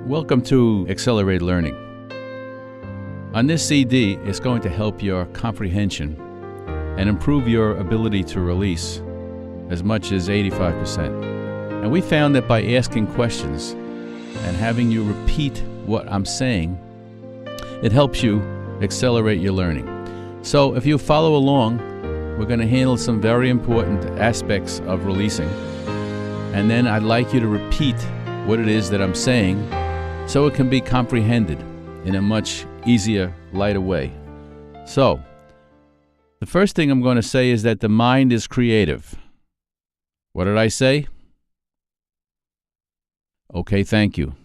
Welcome to Accelerate Learning. On this CD, it's going to help your comprehension and improve your ability to release as much as 85%. And we found that by asking questions and having you repeat what I'm saying, it helps you accelerate your learning. So if you follow along, we're going to handle some very important aspects of releasing. And then I'd like you to repeat what it is that I'm saying so it can be comprehended in a much easier, lighter way. So, the first thing I'm going to say is that the mind is creative. What did I say? Okay, thank you.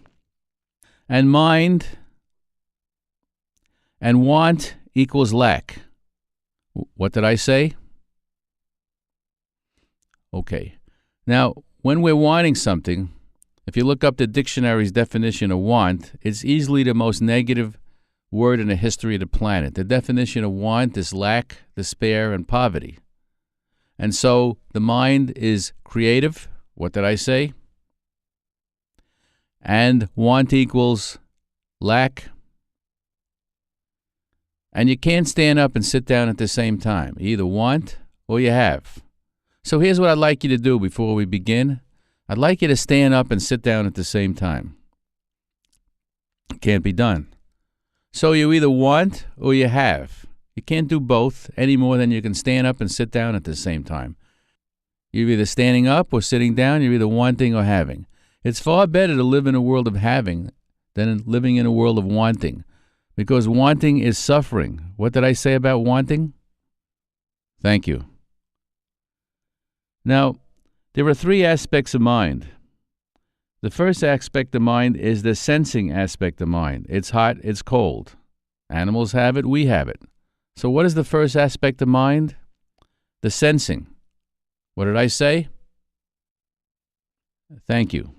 And mind and want equals lack. What did I say? Okay. Now, when we're wanting something, if you look up the dictionary's definition of want, it's easily the most negative word in the history of the planet. The definition of want is lack, despair, and poverty. And so the mind is creative. What did I say? And want equals lack. And you can't stand up and sit down at the same time. You either want or you have. So here's what I'd like you to do before we begin. I'd like you to stand up and sit down at the same time. It can't be done. So you either want or you have. You can't do both any more than you can stand up and sit down at the same time. You're either standing up or sitting down. You're either wanting or having. It's far better to live in a world of having than living in a world of wanting, because wanting is suffering. What did I say about wanting? Thank you. Now, there are three aspects of mind. The first aspect of mind is the sensing aspect of mind. It's hot, it's cold. Animals have it, we have it. So what is the first aspect of mind? The sensing. What did I say? Thank you.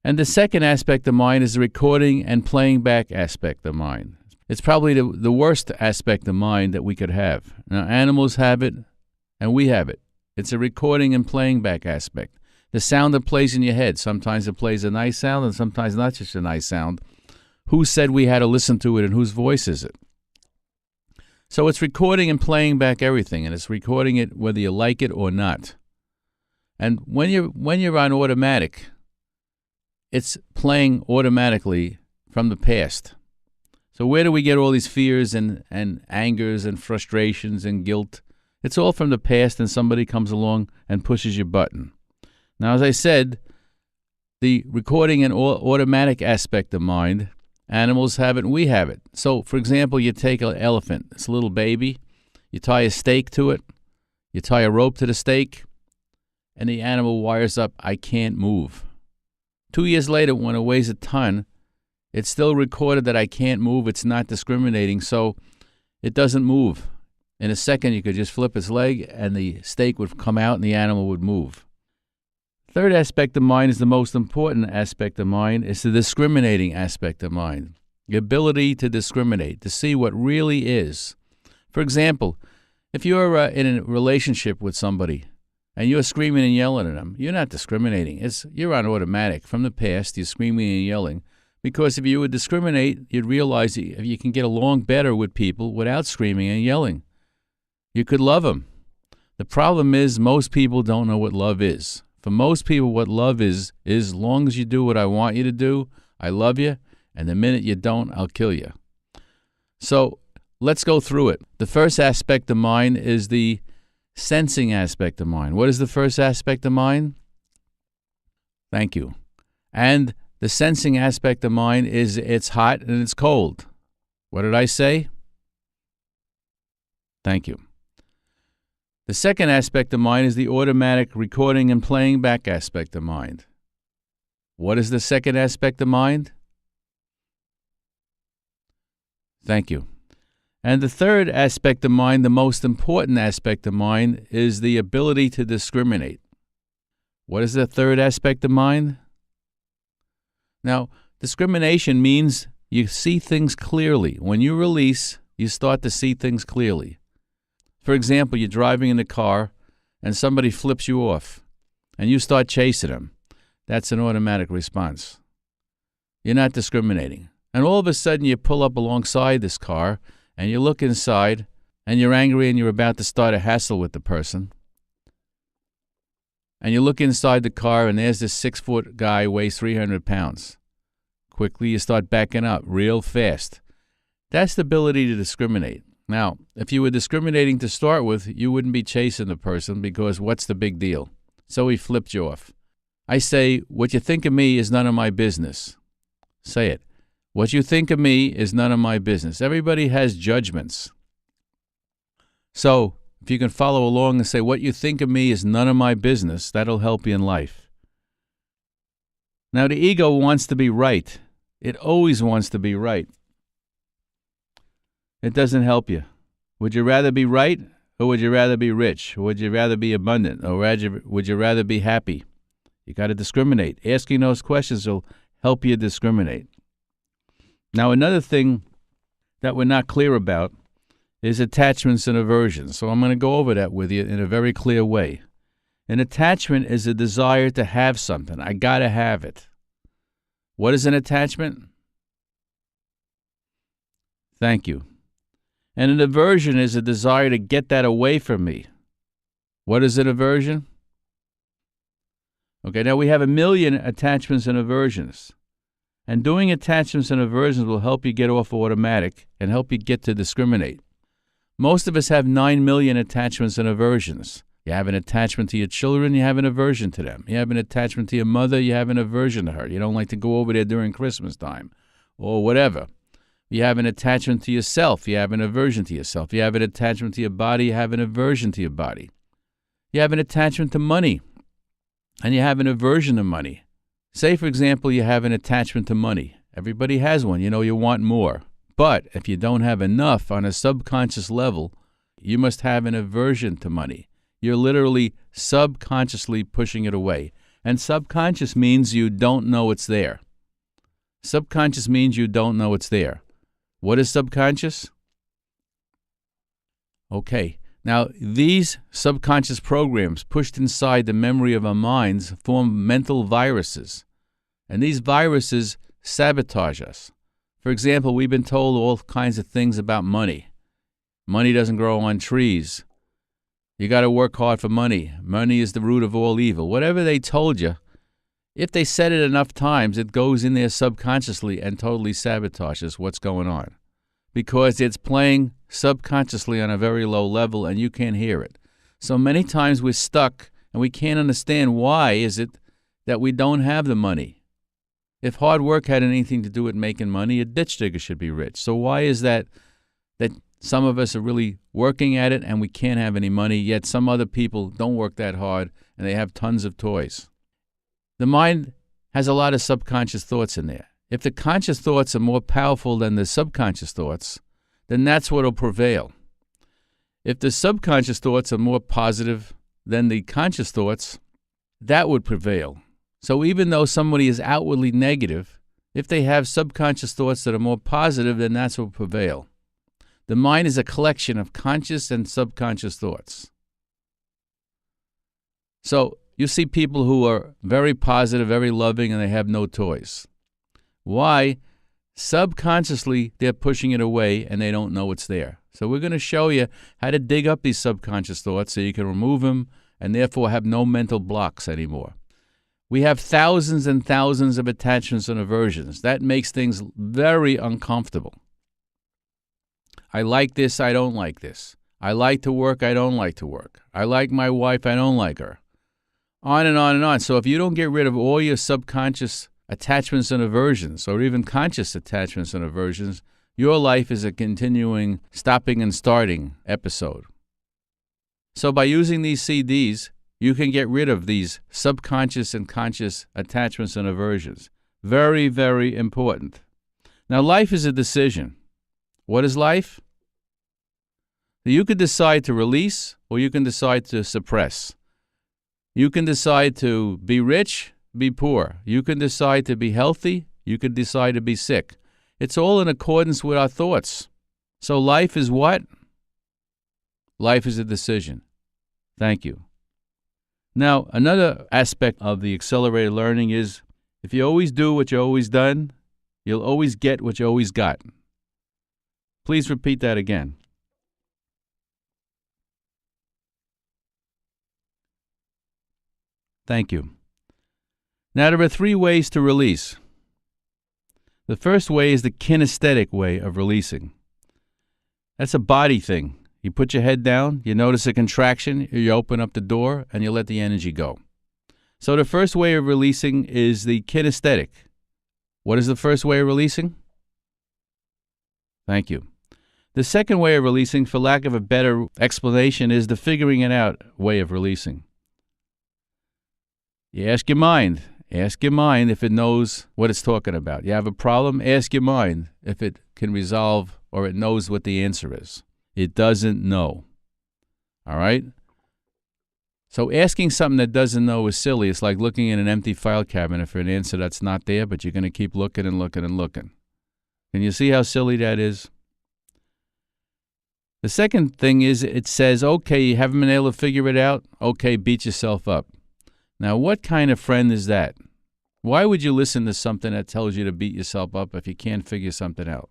And the second aspect of mind is the recording and playing back aspect of mind. It's probably the worst aspect of mind that we could have. Now, animals have it, and we have it. It's a recording and playing back aspect. The sound that plays in your head. Sometimes it plays a nice sound and sometimes not just a nice sound. Who said we had to listen to it and whose voice is it? So it's recording and playing back everything, and it's recording it whether you like it or not. And when you're on automatic, it's playing automatically from the past. So where do we get all these fears and angers and frustrations and guilt? It's all from the past, and somebody comes along and pushes your button. Now, as I said, the recording and automatic aspect of mind, animals have it and we have it. So, for example, you take an elephant. It's a little baby. You tie a stake to it. You tie a rope to the stake, and the animal wires up, I can't move. 2 years later, when it weighs a ton, it's still recorded that I can't move. It's not discriminating, so it doesn't move. In a second, you could just flip its leg and the stake would come out and the animal would move. Third aspect of mind is the most important aspect of mind. It's the discriminating aspect of mind. The ability to discriminate, to see what really is. For example, if you're in a relationship with somebody and you're screaming and yelling at them, you're not discriminating. You're on automatic. From the past, you're screaming and yelling. Because if you would discriminate, you'd realize that you can get along better with people without screaming and yelling. You could love them. The problem is most people don't know what love is. For most people, what love is as long as you do what I want you to do, I love you, and the minute you don't, I'll kill you. So let's go through it. The first aspect of mind is the sensing aspect of mind. What is the first aspect of mind? Thank you. And the sensing aspect of mind is it's hot and it's cold. What did I say? Thank you. The second aspect of mind is the automatic recording and playing back aspect of mind. What is the second aspect of mind? Thank you. And the third aspect of mind, the most important aspect of mind, is the ability to discriminate. What is the third aspect of mind? Now, discrimination means you see things clearly. When you release, you start to see things clearly. For example, you're driving in the car and somebody flips you off and you start chasing them. That's an automatic response. You're not discriminating. And all of a sudden you pull up alongside this car and you look inside and you're angry and you're about to start a hassle with the person. And you look inside the car and there's this 6-foot guy weighs 300 pounds. Quickly you start backing up real fast. That's the ability to discriminate. Now, if you were discriminating to start with, you wouldn't be chasing the person because what's the big deal? So he flipped you off. I say, what you think of me is none of my business. Say it. What you think of me is none of my business. Everybody has judgments. So, if you can follow along and say, what you think of me is none of my business, that'll help you in life. Now, the ego wants to be right. It always wants to be right. It doesn't help you. Would you rather be right, or would you rather be rich? Or would you rather be abundant, or would you rather be happy? You got to discriminate. Asking those questions will help you discriminate. Now, another thing that we're not clear about is attachments and aversions. So I'm going to go over that with you in a very clear way. An attachment is a desire to have something. I got to have it. What is an attachment? Thank you. And an aversion is a desire to get that away from me. What is an aversion? Okay, now we have 1 million attachments and aversions. And doing attachments and aversions will help you get off automatic and help you get to discriminate. Most of us have 9 million attachments and aversions. You have an attachment to your children, you have an aversion to them. You have an attachment to your mother, you have an aversion to her. You don't like to go over there during Christmas time or whatever. You have an attachment to yourself, you have an aversion to yourself. You have an attachment to your body, you have an aversion to your body. You have an attachment to money, and you have an aversion to money. Say, for example, you have an attachment to money. Everybody has one. You know you want more. But if you don't have enough on a subconscious level, you must have an aversion to money. You're literally subconsciously pushing it away. And subconscious means you don't know it's there. Subconscious means you don't know it's there. What is subconscious? Okay. Now, these subconscious programs pushed inside the memory of our minds form mental viruses. And these viruses sabotage us. For example, we've been told all kinds of things about money. Money doesn't grow on trees. You got to work hard for money. Money is the root of all evil. Whatever they told you, if they said it enough times, it goes in there subconsciously and totally sabotages what's going on. Because it's playing subconsciously on a very low level and you can't hear it. So many times we're stuck and we can't understand why is it that we don't have the money. If hard work had anything to do with making money, a ditch digger should be rich. So why is that some of us are really working at it and we can't have any money, yet some other people don't work that hard and they have tons of toys? The mind has a lot of subconscious thoughts in there. If the conscious thoughts are more powerful than the subconscious thoughts, then that's what will prevail. If the subconscious thoughts are more positive than the conscious thoughts, that would prevail. So even though somebody is outwardly negative, if they have subconscious thoughts that are more positive, then that's what will prevail. The mind is a collection of conscious and subconscious thoughts. So you see people who are very positive, very loving, and they have no toys. Why? Subconsciously, they're pushing it away and they don't know it's there. So we're going to show you how to dig up these subconscious thoughts so you can remove them and therefore have no mental blocks anymore. We have thousands and thousands of attachments and aversions. That makes things very uncomfortable. I like this, I don't like this. I like to work, I don't like to work. I like my wife, I don't like her. On and on and on. So if you don't get rid of all your subconscious attachments and aversions, or even conscious attachments and aversions, your life is a continuing stopping and starting episode. So by using these CDs, you can get rid of these subconscious and conscious attachments and aversions. Very, very important. Now, life is a decision. What is life? You could decide to release, or you can decide to suppress. You can decide to be rich, be poor. You can decide to be healthy. You can decide to be sick. It's all in accordance with our thoughts. So life is what? Life is a decision. Thank you. Now, another aspect of the accelerated learning is if you always do what you've always done, You'll always get what you always got. Please repeat that again. Thank you. Now, there are 3 ways to release. The first way is the kinesthetic way of releasing. That's a body thing. You put your head down, you notice a contraction, you open up the door, and you let the energy go. So the first way of releasing is the kinesthetic. What is the first way of releasing? Thank you. The second way of releasing, for lack of a better explanation, is the figuring it out way of releasing. You ask your mind. Ask your mind if it knows what it's talking about. You have a problem? Ask your mind if it can resolve or it knows what the answer is. It doesn't know. All right? So asking something that doesn't know is silly. It's like looking in an empty file cabinet for an answer that's not there, but you're going to keep looking and looking and looking. Can you see how silly that is? The second thing is it says, okay, you haven't been able to figure it out. Okay, beat yourself up. Now, what kind of friend is that? Why would you listen to something that tells you to beat yourself up if you can't figure something out?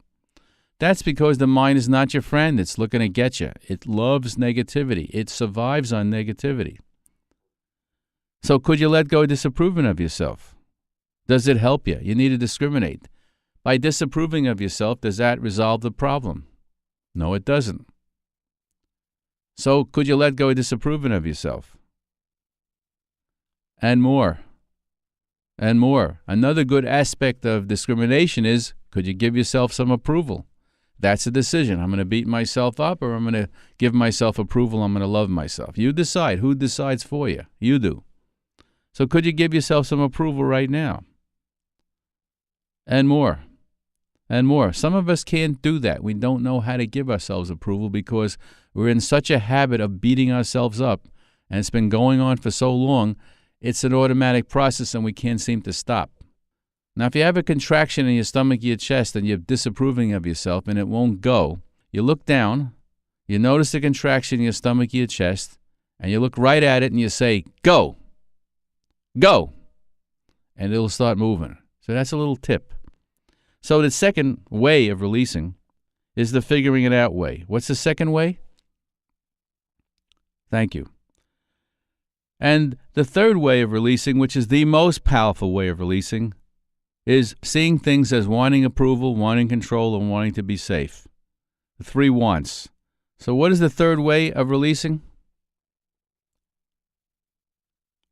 That's because the mind is not your friend. It's looking to get you. It loves negativity. It survives on negativity. So could you let go of disapproving of yourself? Does it help you? You need to discriminate. By disapproving of yourself, does that resolve the problem? No, it doesn't. So could you let go of disapproving of yourself? And more. And more. Another good aspect of discrimination is, could you give yourself some approval? That's a decision. I'm going to beat myself up, or I'm going to give myself approval. I'm going to love myself. You decide. Who decides for you? You do. So could you give yourself some approval right now? And more. And more. Some of us can't do that. We don't know how to give ourselves approval because we're in such a habit of beating ourselves up, and it's been going on for so long, it's an automatic process and we can't seem to stop. Now, if you have a contraction in your stomach, your chest, and you're disapproving of yourself and it won't go, you look down, you notice the contraction in your stomach, your chest, and you look right at it and you say, go, go, and it'll start moving. So that's a little tip. So the second way of releasing is the figuring it out way. What's the second way? Thank you. And the third way of releasing, which is the most powerful way of releasing, is seeing things as wanting approval, wanting control, and wanting to be safe. The 3 wants. So what is the third way of releasing?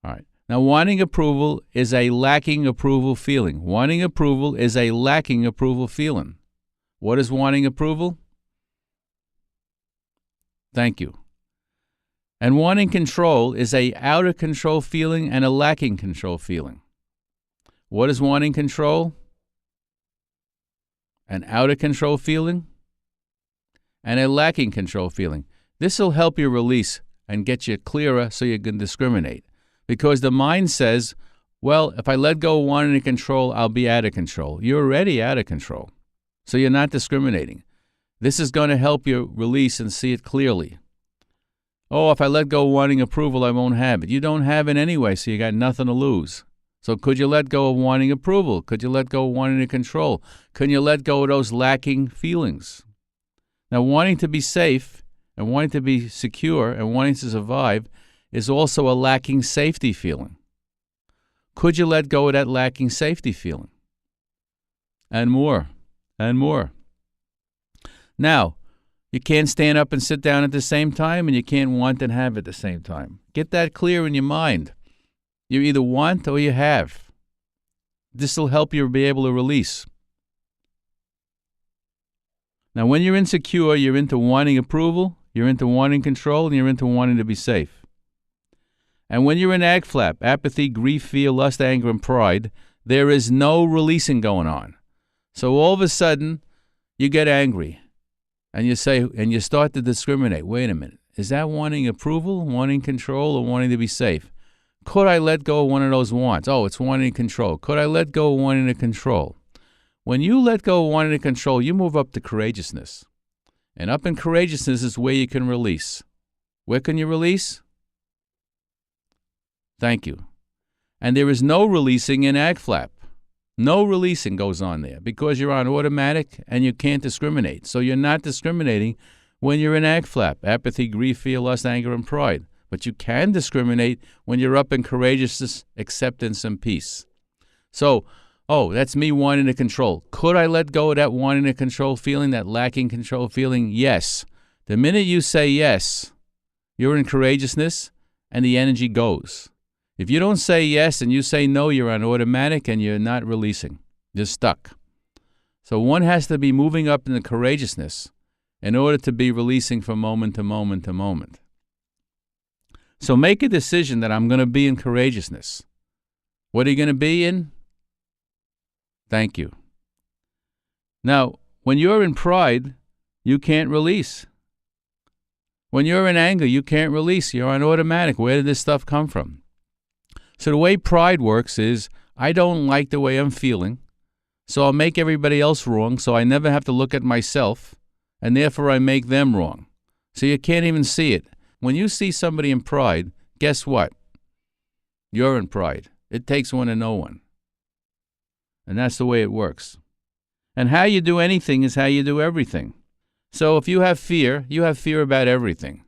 All right. Now, wanting approval is a lacking approval feeling. Wanting approval is a lacking approval feeling. What is wanting approval? Thank you. And wanting control is a out of control feeling and a lacking control feeling. What is wanting control? An out of control feeling and a lacking control feeling. This will help you release and get you clearer so you can discriminate. Because the mind says, well, if I let go of wanting to control, I'll be out of control. You're already out of control. So you're not discriminating. This is going to help you release and see it clearly. Oh, if I let go of wanting approval, I won't have it. You don't have it anyway, so you got nothing to lose. So could you let go of wanting approval? Could you let go of wanting to control? Can you let go of those lacking feelings? Now, wanting to be safe and wanting to be secure and wanting to survive is also a lacking safety feeling. Could you let go of that lacking safety feeling? And more, and more. Now, you can't stand up and sit down at the same time, and you can't want and have at the same time. Get that clear in your mind. You either want or you have. This will help you be able to release. Now, when you're insecure, you're into wanting approval, you're into wanting control, and you're into wanting to be safe. And when you're in AGFLAP, apathy, grief, fear, lust, anger, and pride, there is no releasing going on. So all of a sudden, you get angry. And you say, and you start to discriminate. Wait a minute. Is that wanting approval, wanting control, or wanting to be safe? Could I let go of one of those wants? Oh, it's wanting to control. Could I let go of wanting to control? When you let go of wanting to control, you move up to courageousness. And up in courageousness is where you can release. Where can you release? Thank you. And there is no releasing in AGFLAP. No releasing goes on there because you're on automatic and you can't discriminate. So you're not discriminating when you're in AGFLAP, apathy, grief, fear, lust, anger, and pride. But you can discriminate when you're up in courageousness, acceptance, and peace. So, that's me wanting to control. Could I let go of that wanting to control feeling, that lacking control feeling? Yes. The minute you say yes, you're in courageousness and the energy goes. If you don't say yes and you say no, you're on automatic and you're not releasing. You're stuck. So one has to be moving up in the courageousness in order to be releasing from moment to moment to moment. So make a decision that I'm going to be in courageousness. What are you going to be in? Thank you. Now, when you're in pride, you can't release. When you're in anger, you can't release. You're on automatic. Where did this stuff come from? So the way pride works is, I don't like the way I'm feeling, so I'll make everybody else wrong, so I never have to look at myself, and therefore I make them wrong. So you can't even see it. When you see somebody in pride, guess what? You're in pride. It takes one to know one. And that's the way it works. And how you do anything is how you do everything. So if you have fear about everything.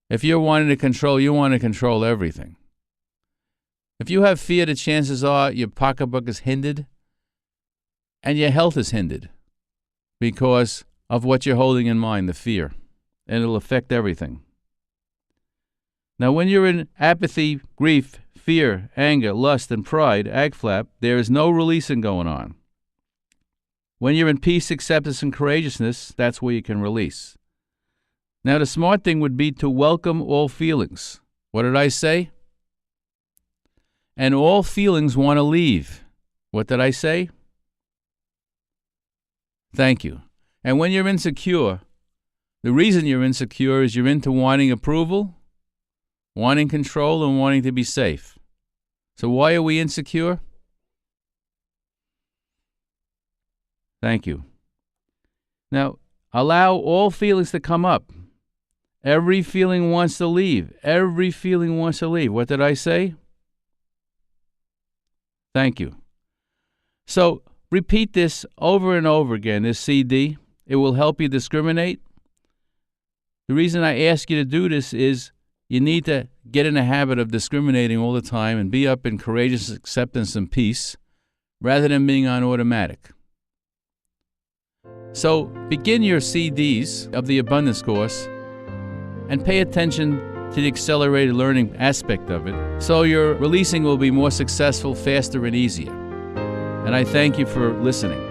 If you're wanting to control, you want to control everything. If you have fear, the chances are your pocketbook is hindered and your health is hindered because of what you're holding in mind, the fear. And it'll affect everything. Now, when you're in apathy, grief, fear, anger, lust, and pride, AGFLAP, there is no releasing going on. When you're in peace, acceptance, and courageousness, that's where you can release. Now, the smart thing would be to welcome all feelings. What did I say? And all feelings want to leave. What did I say? Thank you. And when you're insecure, the reason you're insecure is you're into wanting approval, wanting control, and wanting to be safe. So why are we insecure? Thank you. Now, allow all feelings to come up. Every feeling wants to leave. Every feeling wants to leave. What did I say? Thank you. So repeat this over and over again, this CD. It will help you discriminate. The reason I ask you to do this is you need to get in a habit of discriminating all the time and be up in courageous acceptance and peace rather than being on automatic. So begin your CDs of the Abundance Course and pay attention to the accelerated learning aspect of it so your releasing will be more successful, faster, and easier. And I thank you for listening.